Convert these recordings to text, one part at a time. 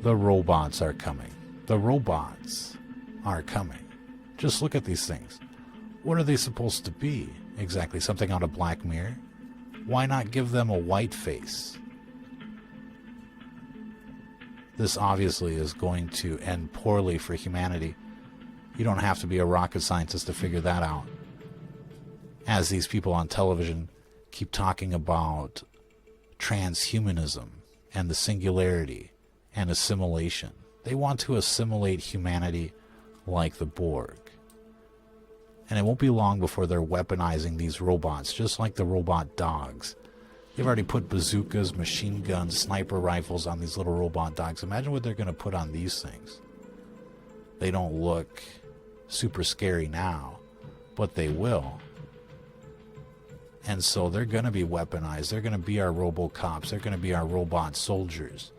The robots are coming. The robots are coming. Just look at these things. What are they supposed to be? Exactly, something out of Black Mirror? Why not give them a white face? This obviously is going to end poorly for humanity. You don't have to be a rocket scientist to figure that out. As these people on television keep talking about transhumanism and the singularity and assimilation. They want to assimilate humanity like the Borg. And it won't be long before they're weaponizing these robots, just like the robot dogs. They've already put bazookas, machine guns, sniper rifles on these little robot dogs. Imagine what they're going to put on these things. They don't look super scary now, but they will. And so they're going to be weaponized. They're going to be our robocops. They're going to be our robot soldiers.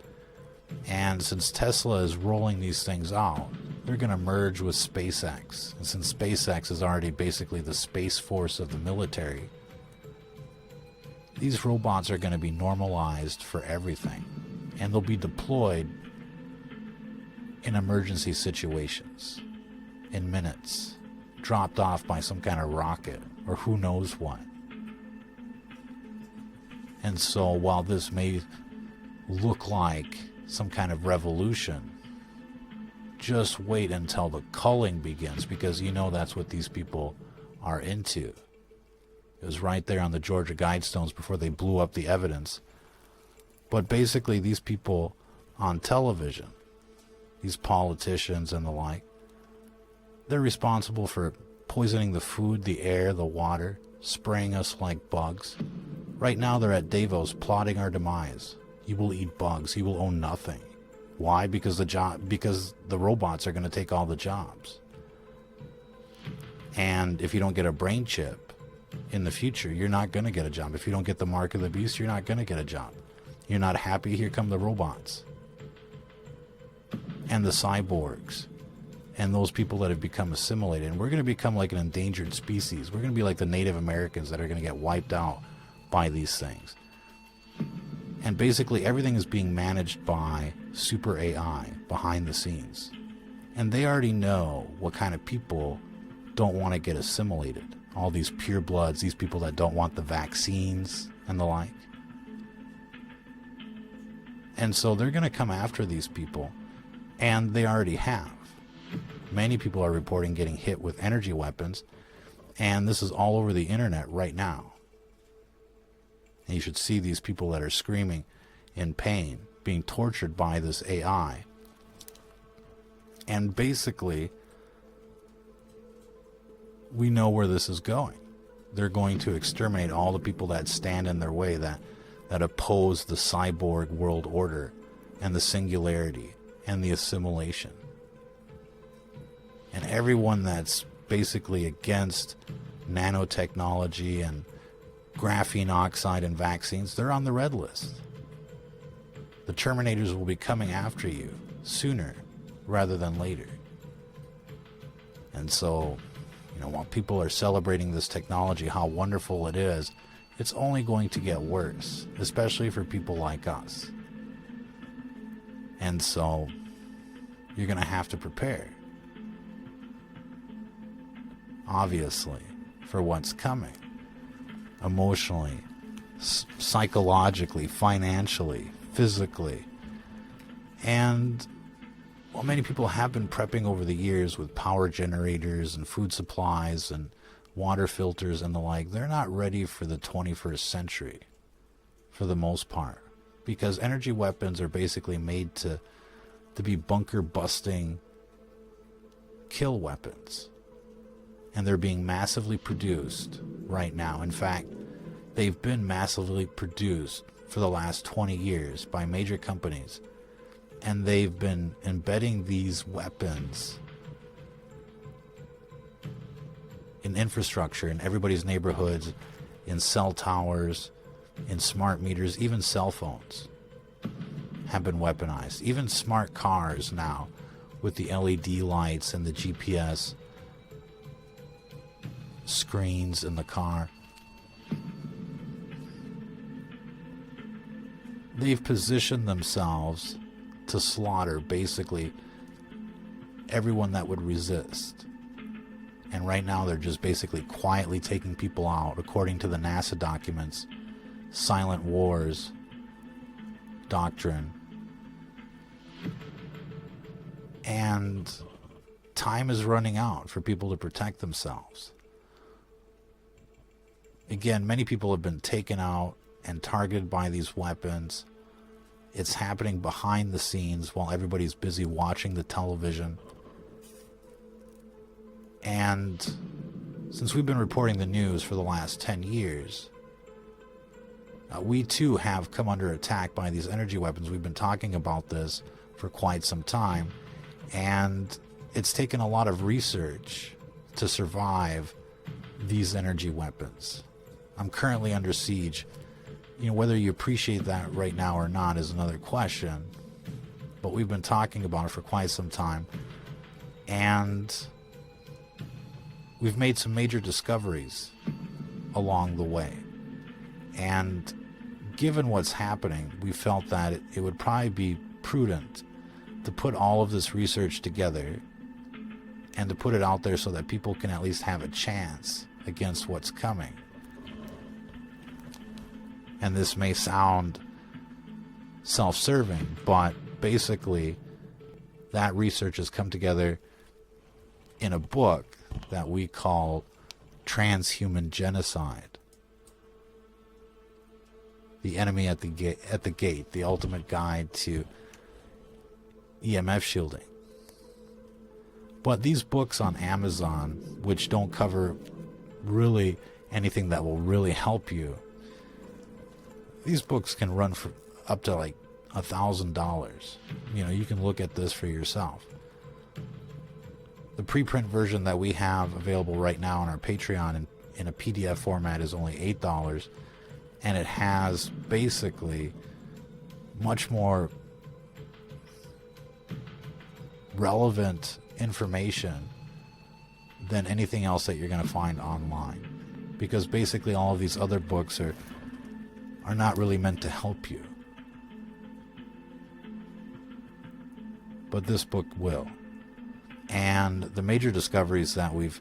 And since Tesla is rolling these things out, they're going to merge with SpaceX. And since SpaceX is already basically the space force of the military, these robots are going to be normalized for everything. And they'll be deployed in emergency situations, in minutes, dropped off by some kind of rocket or who knows what. And so while this may look like some kind of revolution, just wait until the culling begins, because you know that's what these people are into. It was right there on the Georgia Guidestones before they blew up the evidence. But basically these people on television, these politicians and the like, they're responsible for poisoning the food, the air, the water, spraying us like bugs. Right now they're at Davos plotting our demise. You will eat bugs. You will own nothing. Why? Because the robots are going to take all the jobs. And if you don't get a brain chip in the future, you're not going to get a job. If you don't get the mark of the beast, you're not going to get a job. You're not happy? Here come the robots. And the cyborgs. And those people that have become assimilated. And we're going to become like an endangered species. We're going to be like the Native Americans that are going to get wiped out by these things. And basically everything is being managed by super AI behind the scenes. And they already know what kind of people don't want to get assimilated. All these purebloods, these people that don't want the vaccines and the like. And so they're going to come after these people. And they already have. Many people are reporting getting hit with energy weapons. And this is all over the internet right now. And you should see these people that are screaming in pain, being tortured by this AI. And basically, we know where this is going. They're going to exterminate all the people that stand in their way, that oppose the cyborg world order and the singularity and the assimilation. And everyone that's basically against nanotechnology and graphene oxide and vaccines, they're on the red list. The Terminators will be coming after you sooner rather than later. And so, while people are celebrating this technology, how wonderful it is, it's only going to get worse, especially for people like us. And so, you're going to have to prepare. Obviously, for what's coming. Emotionally, psychologically, financially, physically. And while many people have been prepping over the years with power generators and food supplies and water filters and the like, they're not ready for the 21st century for the most part, because energy weapons are basically made to be bunker busting kill weapons. And they're being massively produced right now. In fact, they've been massively produced for the last 20 years by major companies. And they've been embedding these weapons in infrastructure, in everybody's neighborhoods, in cell towers, in smart meters, even cell phones have been weaponized. Even smart cars now with the LED lights and the GPS screens in the car. They've positioned themselves to slaughter basically everyone that would resist. And right now they're just basically quietly taking people out, according to the NASA documents, silent wars doctrine. And time is running out for people to protect themselves. Again, many people have been taken out and targeted by these weapons. It's happening behind the scenes while everybody's busy watching the television. And since we've been reporting the news for the last 10 years, we too have come under attack by these energy weapons. We've been talking about this for quite some time, and it's taken a lot of research to survive these energy weapons. I'm currently under siege. Whether you appreciate that right now or not is another question, but we've been talking about it for quite some time, and we've made some major discoveries along the way. And given what's happening, we felt that it would probably be prudent to put all of this research together and to put it out there so that people can at least have a chance against what's coming. And this may sound self-serving, but basically that research has come together in a book that we call Transhuman Genocide. The Enemy at the Gate, the ultimate guide to EMF shielding. But these books on Amazon, which don't cover really anything that will really help you, these books can run for up to like $1,000. You can look at this for yourself. The preprint version that we have available right now on our Patreon in a PDF format is only $8, and it has basically much more relevant information than anything else that you're going to find online, because basically all of these other books are not really meant to help you, but this book will. And the major discoveries that we've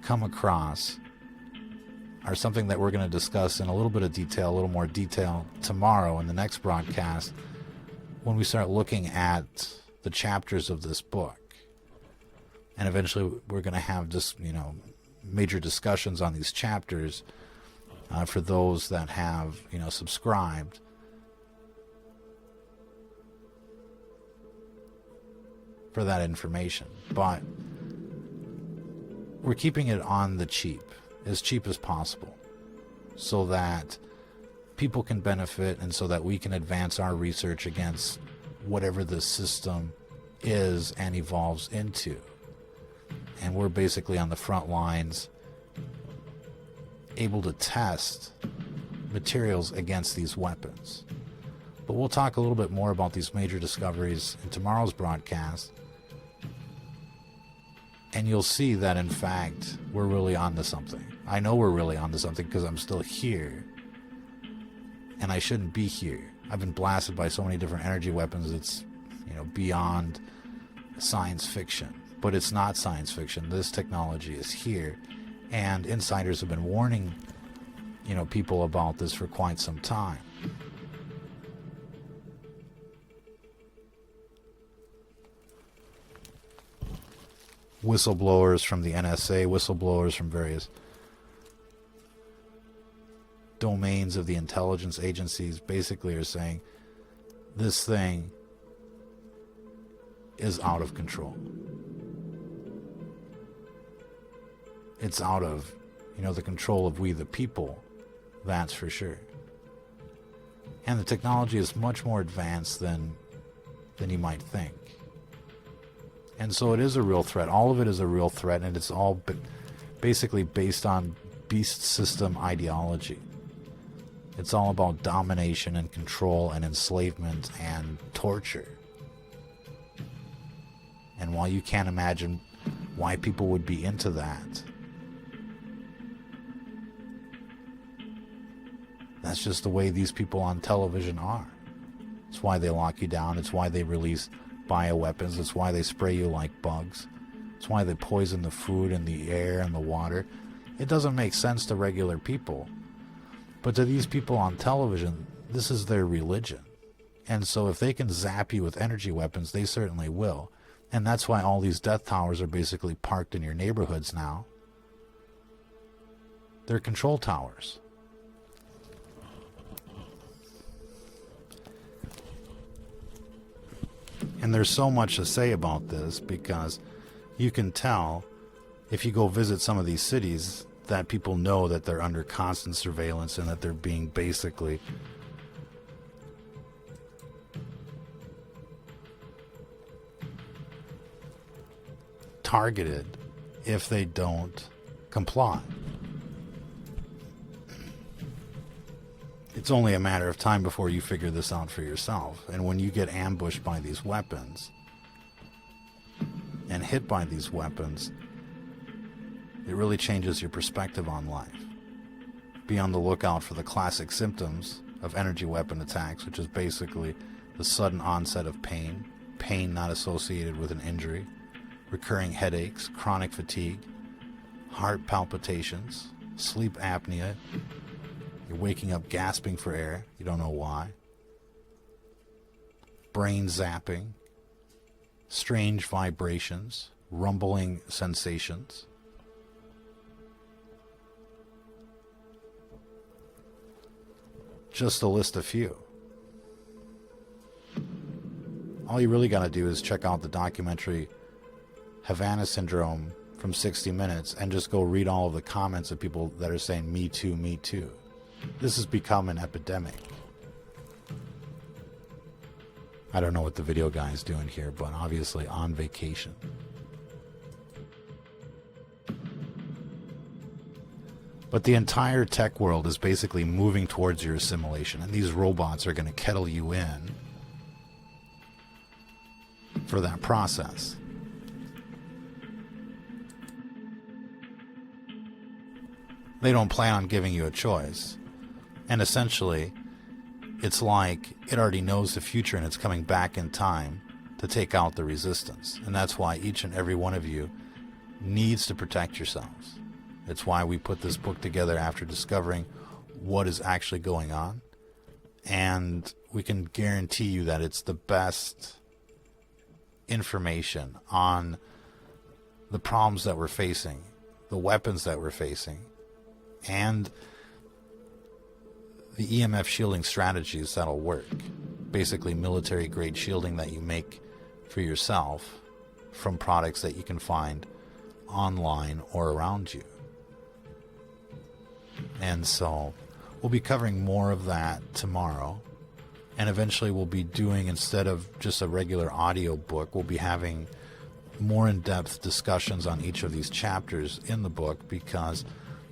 come across are something that we're going to discuss in a little bit of detail, a little more detail tomorrow in the next broadcast, when we start looking at the chapters of this book. And eventually we're going to have just, major discussions on these chapters for those that have, subscribed. For that information. But we're keeping it on the cheap as possible, so that people can benefit and so that we can advance our research against whatever the system is and evolves into. And we're basically on the front lines, able to test materials against these weapons. But we'll talk a little bit more about these major discoveries in tomorrow's broadcast. And you'll see that, in fact, we're really onto something. I know we're really onto something because I'm still here. And I shouldn't be here. I've been blasted by so many different energy weapons. It's, beyond science fiction. But it's not science fiction. This technology is here. And insiders have been warning, people about this for quite some time. Whistleblowers from the NSA, whistleblowers from various domains of the intelligence agencies basically are saying this thing is out of control. It's out of, the control of we the people, that's for sure. And the technology is much more advanced than you might think. And so it is a real threat. All of it is a real threat, and it's all basically based on beast system ideology. It's all about domination and control and enslavement and torture. And while you can't imagine why people would be into that, that's just the way these people on television are. It's why they lock you down. It's why they release bioweapons. It's why they spray you like bugs. It's why they poison the food and the air and the water. It doesn't make sense to regular people. But to these people on television, this is their religion. And so if they can zap you with energy weapons, they certainly will. And that's why all these death towers are basically parked in your neighborhoods now. They're control towers. And there's so much to say about this, because you can tell if you go visit some of these cities that people know that they're under constant surveillance and that they're being basically targeted if they don't comply. It's only a matter of time before you figure this out for yourself. And when you get ambushed by these weapons and hit by these weapons, it really changes your perspective on life. Be on the lookout for the classic symptoms of energy weapon attacks, which is basically the sudden onset of pain, pain not associated with an injury, recurring headaches, chronic fatigue, heart palpitations, sleep apnea. You're waking up gasping for air. You don't know why. Brain zapping, strange vibrations, rumbling sensations. Just to list a few. All you really got to do is check out the documentary Havana Syndrome from 60 Minutes and just go read all of the comments of people that are saying, me too, me too. This has become an epidemic. I don't know what the video guy is doing here, but obviously on vacation. But the entire tech world is basically moving towards your assimilation, and these robots are going to kettle you in for that process. They don't plan on giving you a choice. And essentially, it's like it already knows the future and it's coming back in time to take out the resistance. And that's why each and every one of you needs to protect yourselves. It's why we put this book together after discovering what is actually going on. And we can guarantee you that it's the best information on the problems that we're facing, the weapons that we're facing, and the EMF shielding strategies that'll work. Basically military grade shielding that you make for yourself from products that you can find online or around you. And so we'll be covering more of that tomorrow. And eventually we'll be doing, instead of just a regular audio book, we'll be having more in-depth discussions on each of these chapters in the book, because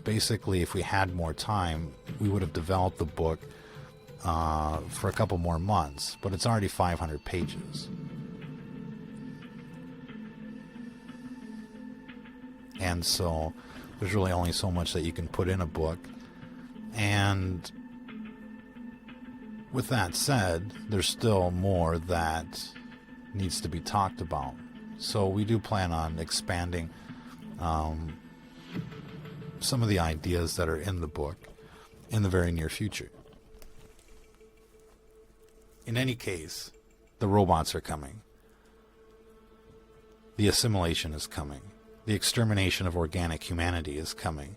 basically if we had more time, we would have developed the book for a couple more months. But it's already 500 pages. And so there's really only so much that you can put in a book. And with that said, there's still more that needs to be talked about. So we do plan on expanding some of the ideas that are in the book in the very near future. In any case, the robots are coming. The assimilation is coming. The extermination of organic humanity is coming.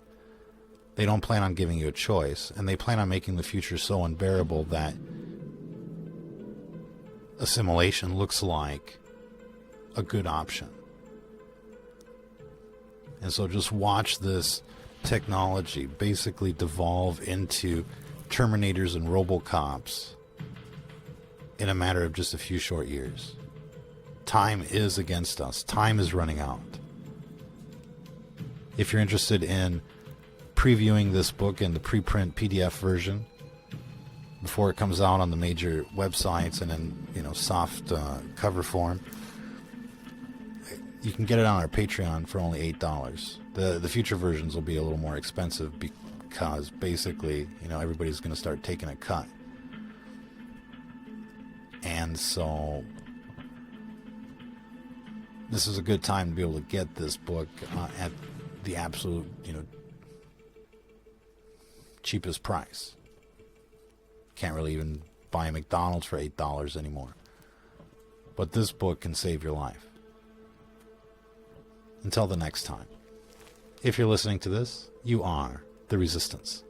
They don't plan on giving you a choice, and they plan on making the future so unbearable that assimilation looks like a good option. And so just watch this technology basically devolve into Terminators and Robocops in a matter of just a few short years. Time is against us. Time is running out. If you're interested in previewing this book in the preprint PDF version before it comes out on the major websites and in soft cover form, you can get it on our Patreon for only $8. The future versions will be a little more expensive because basically everybody's going to start taking a cut. And so this is a good time to be able to get this book at the absolute, cheapest price. Can't really even buy a McDonald's for $8 anymore. But this book can save your life. Until the next time. If you're listening to this, you are the Resistance.